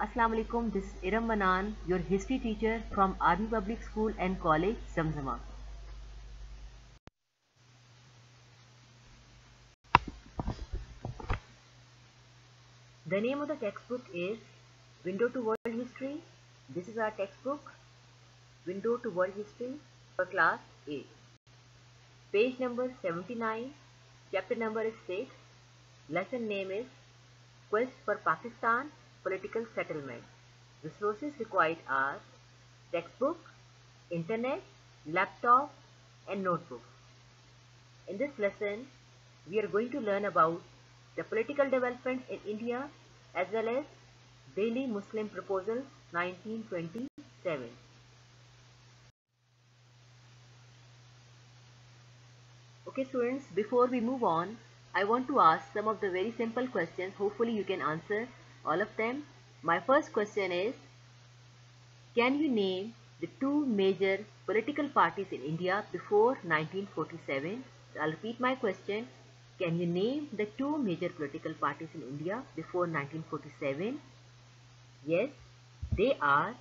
Assalamu alaikum, this is Iram Manan, your history teacher from Army Public School and College, Zamzama. The name of the textbook is Window to World History. This is our textbook, Window to World History for class 8. Page number 79, chapter number is 6, lesson name is Quest for Pakistan, Political Settlement. Resources required are textbook, internet, laptop and notebook. In this lesson, we are going to learn about the political developments in India as well as Delhi Muslim Proposal 1927. Okay students, before we move on, I want to ask some of the very simple questions. Hopefully you can answer all of them. My first question is, can you name the two major political parties in India before 1947? So I'll repeat my question. Can you name the two major political parties in India before 1947? Yes, they are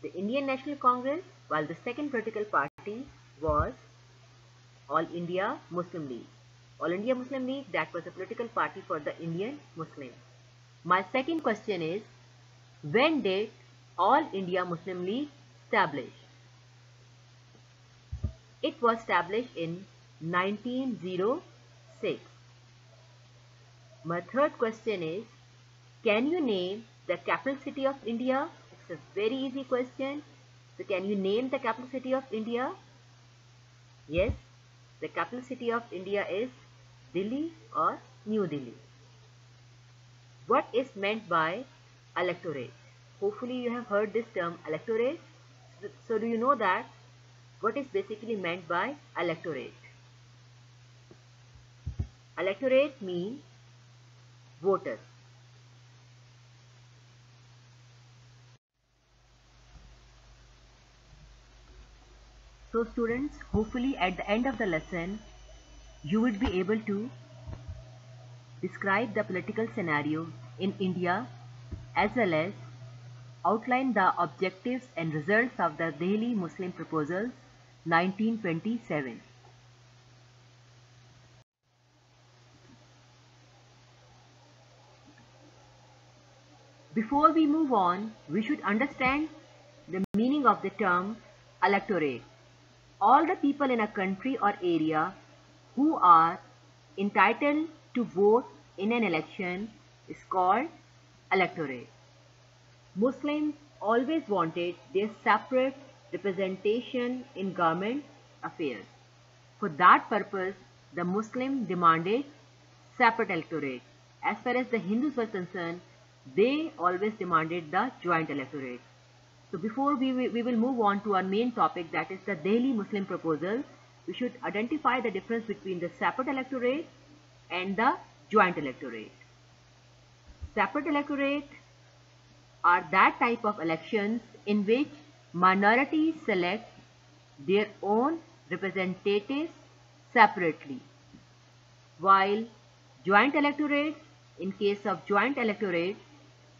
the Indian National Congress, while the second political party was All India Muslim League. All India Muslim League, that was a political party for the Indian Muslims. My second question is, when did All India Muslim League establish? It was established in 1906. My third question is, can you name the capital city of India? It's a very easy question. So can you name the capital city of India? Yes, the capital city of India is Delhi or New Delhi. What is meant by electorate? Hopefully you have heard this term electorate. So do you know that what is basically meant by electorate? Electorate means voters. So students, hopefully at the end of the lesson, you would be able to describe the political scenario in India as well as outline the objectives and results of the Delhi Muslim Proposals 1927. Before we move on, we should understand the meaning of the term electorate. All the people in a country or area who are entitled to vote in an election is called electorate. Muslims always wanted their separate representation in government affairs. For that purpose, the Muslims demanded separate electorate. As far as the Hindus were concerned, they always demanded the joint electorate. So before we will move on to our main topic, that is the Delhi Muslim Proposal, we should identify the difference between the separate electorate and the joint electorate. Separate electorate are that type of elections in which minorities select their own representatives separately, while joint electorate, in case of joint electorate,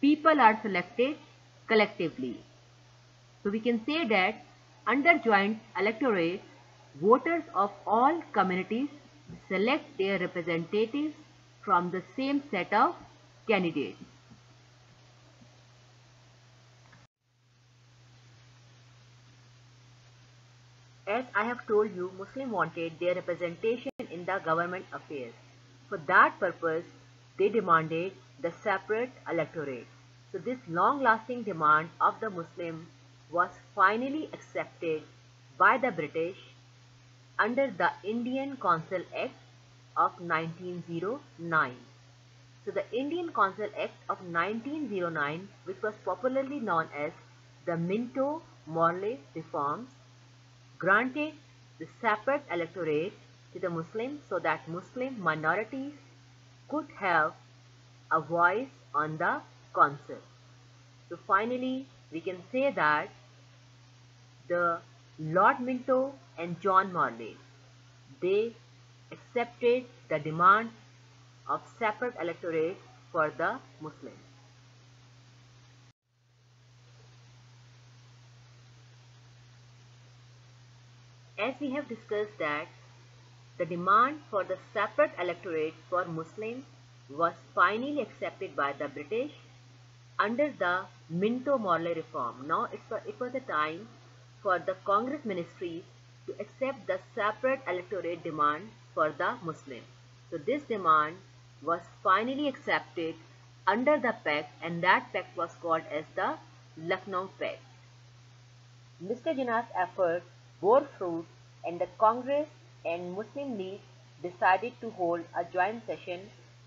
people are selected collectively. So we can say that under joint electorate, voters of all communities select their representatives from the same set of candidates. As I have told you, Muslims wanted their representation in the government affairs. For that purpose, they demanded the separate electorate. So this long-lasting demand of the Muslims was finally accepted by the British under the Indian Council Act of 1909. So the Indian Council Act of 1909, which was popularly known as the Minto-Morley Reforms, granted the separate electorate to the Muslims so that Muslim minorities could have a voice on the council. So finally, we can say that the Lord Minto and John Morley, they accepted the demand of separate electorate for the Muslims. as we have discussed that the demand for the separate electorate for Muslims was finally accepted by the British under the Minto-Morley reform. Now it was a time for the Congress ministries to accept the separate electorate demand for the Muslims. So this demand was finally accepted under the pact, and that pact was called as the Lucknow Pact. Mr. Jinnah's efforts bore fruit, and the Congress and Muslim League decided to hold a joint session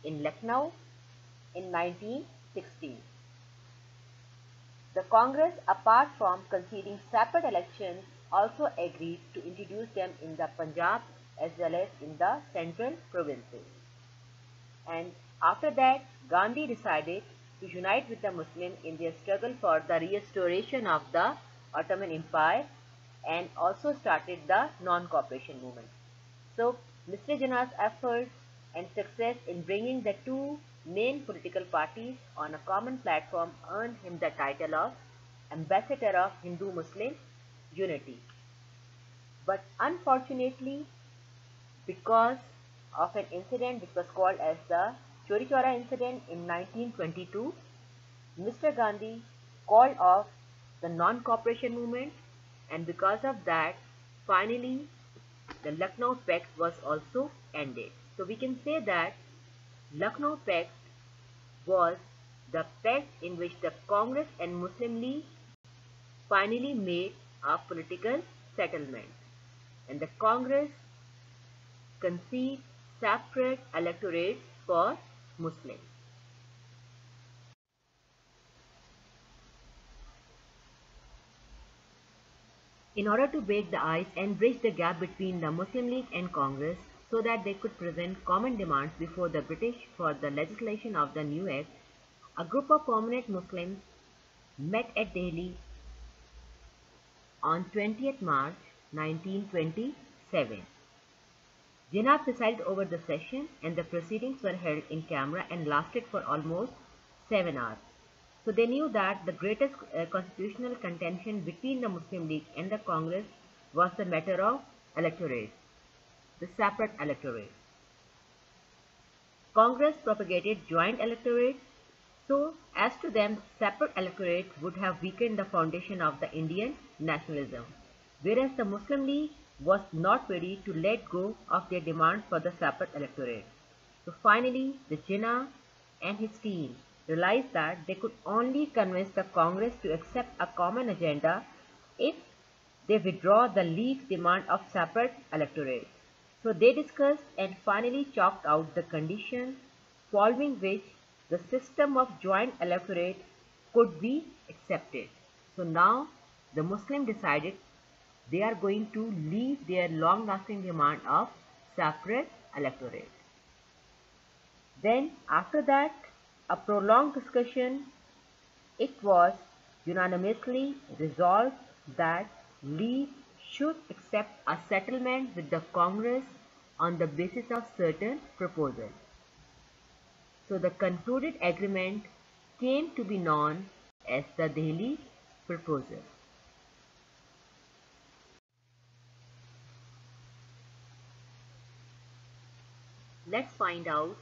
in Lucknow in 1916. The Congress, apart from conceding separate elections, also agreed to introduce them in the Punjab as well as in the central provinces. And after that, Gandhi decided to unite with the Muslims in their struggle for the restoration of the Ottoman Empire, and also started the non-cooperation movement. So, Mr. Jinnah's efforts and success in bringing the two main political parties on a common platform earned him the title of Ambassador of Hindu-Muslim Unity. But unfortunately, because of an incident which was called as the Chauri Chaura incident in 1922, Mr. Gandhi called off the non-cooperation movement, and because of that, finally the Lucknow Pact was also ended. So we can say that Lucknow Pact was the pact in which the Congress and Muslim League finally made a political settlement, and the Congress conceded separate electorates for Muslims. In order to break the ice and bridge the gap between the Muslim League and Congress so that they could present common demands before the British for the legislation of the new act, a group of prominent Muslims met at Delhi on 20th March 1927. Jinnah presided over the session, and the proceedings were held in camera and lasted for almost 7 hours. So they knew that the greatest constitutional contention between the Muslim League and the Congress was the matter of electorate, the separate electorate. Congress propagated joint electorate, so as to them separate electorate would have weakened the foundation of the Indian nationalism, whereas the Muslim League was not ready to let go of their demand for the separate electorate. So finally, the Jinnah and his team realized that they could only convince the Congress to accept a common agenda if they withdraw the League's demand of separate electorate. So they discussed and finally chalked out the conditions following which the system of joint electorate could be accepted. So now the Muslims decided they are going to leave their long-lasting demand of separate electorate. Then after that, a prolonged discussion, it was unanimously resolved that League should accept a settlement with the Congress on the basis of certain proposals. So the concluded agreement came to be known as the Delhi Proposal. Let's find out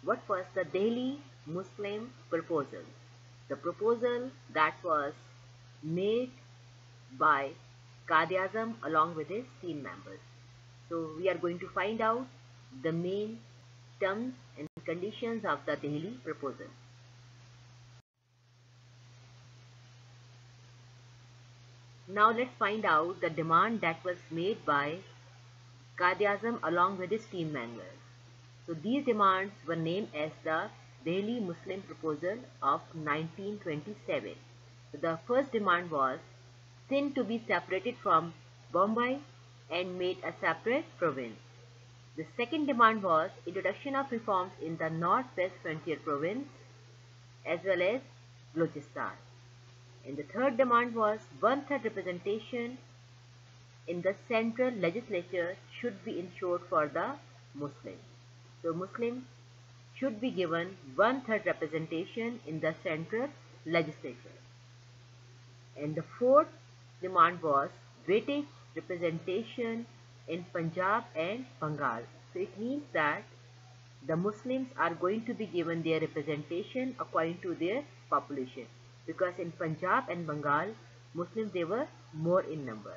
what was the Delhi Muslim Proposal. The proposal that was made by Quaid-e-Azam along with his team members. So we are going to find out the main terms and conditions of the Delhi Proposal. Now let's find out the demand that was made by Quaid-e-Azam along with his team members. So these demands were named as the Delhi Muslim Proposal of 1927. So the first demand was Sindh to be separated from Bombay and made a separate province. The second demand was introduction of reforms in the North-West Frontier Province as well as Balochistan. And the third demand was 1/3 representation in the central legislature should be ensured for the Muslims. So Muslims should be given 1/3 representation in the central legislature. And the fourth demand was weightage representation in Punjab and Bengal. So it means that the Muslims are going to be given their representation according to their population, because in Punjab and Bengal, Muslims, they were more in number.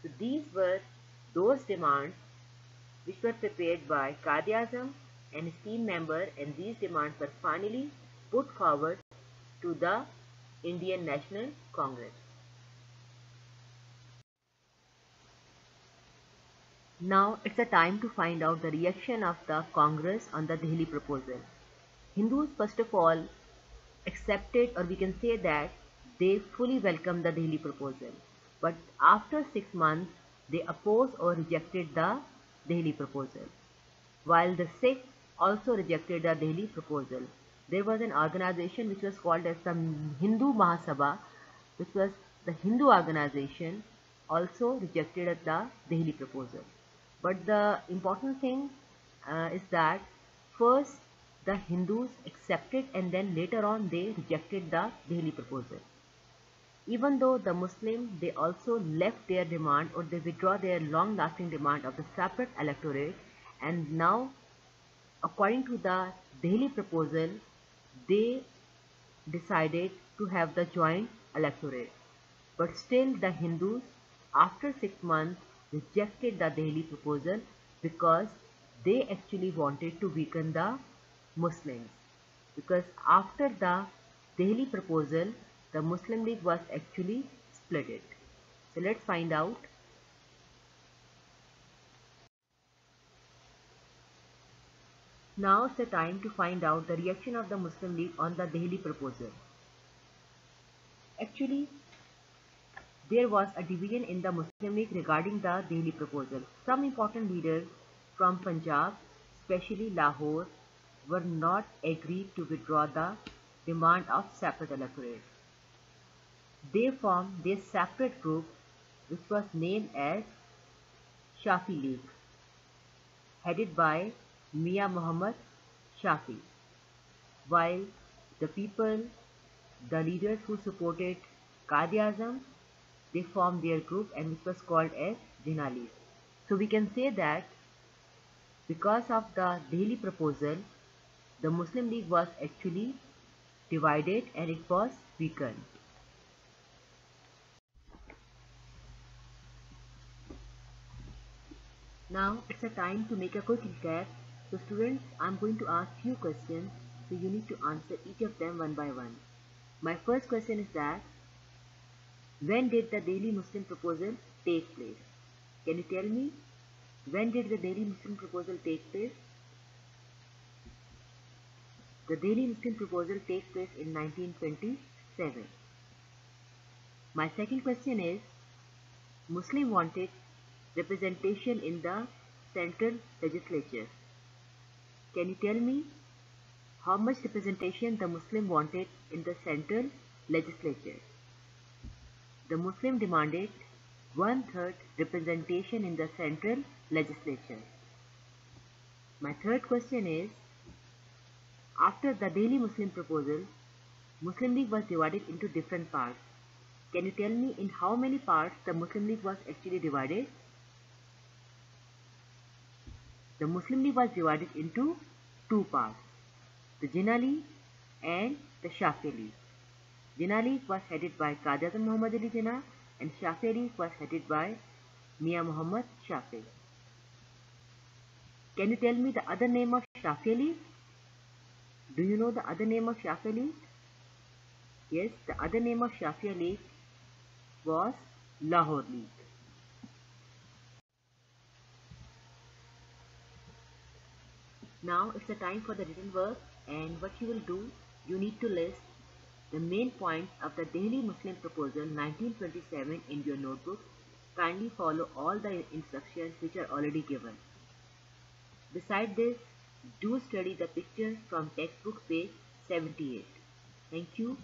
So these were those demands which were prepared by Quaid-e-Azam and his team member, and these demands were finally put forward to the Indian National Congress. Now it's a time to find out the reaction of the Congress on the Delhi proposal. Hindus first of all accepted, or we can say that they fully welcomed the Delhi proposal. But after 6 months, they opposed or rejected the Delhi proposal. While the Sikhs also rejected the Delhi proposal, there was an organization which was called as the Hindu Mahasabha, which was the Hindu organization, also rejected the Delhi proposal. But the important thing is that first the Hindus accepted and then later on they rejected the Delhi proposal. Even though the Muslims, they also left their demand, or they withdraw their long-lasting demand of the separate electorate, and now according to the Delhi proposal, they decided to have the joint electorate. But still the Hindus, after 6 months, rejected the Delhi proposal because they actually wanted to weaken the Muslims. Because after the Delhi proposal, the Muslim League was actually split. So let's find out. Now it's the time to find out the reaction of the Muslim League on the Delhi proposal. Actually, there was a division in the Muslim League regarding the Delhi proposal. Some important leaders from Punjab, especially Lahore, were not agreed to withdraw the demand of separate electorate. They formed their separate group, which was named as Shafi League, headed by Mia Muhammad Shafi, while the people, the leaders who supported Quaid-e-Azam, they formed their group, and which was called as Jinnah. So we can say that because of the Delhi proposal, the Muslim League was actually divided and it was weakened. Now it's a time to make a quick recap. So students, I'm going to ask few questions, so you need to answer each of them one by one. My first question is that, when did the Delhi Muslim proposal take place? Can you tell me, when did the Delhi Muslim proposal take place? The Delhi Muslim proposal takes place in 1927. My second question is, Muslim wanted representation in the central legislature. Can you tell me how much representation the Muslim wanted in the central legislature? The Muslim demanded 1/3 representation in the central legislature. My third question is, after the Delhi Muslim proposal, Muslim League was divided into different parts. Can you tell me in how many parts the Muslim League was actually divided? The Muslim League was divided into two parts, the Jinnah League and the Shafi League. Jinnah League was headed by Quaid-e-Azam Muhammad Ali Jinnah, and Shafi League was headed by Mia Muhammad Shafi. Can you tell me the other name of Shafi League? Do you know the other name of Shafi League? Yes, the other name of Shafi League was Lahore League. Now it's a time for the written work, and what you will do, you need to list the main points of the Delhi Muslim Proposal 1927 in your notebook. Kindly follow all the instructions which are already given. Besides this, do study the picture from textbook page 78. Thank you.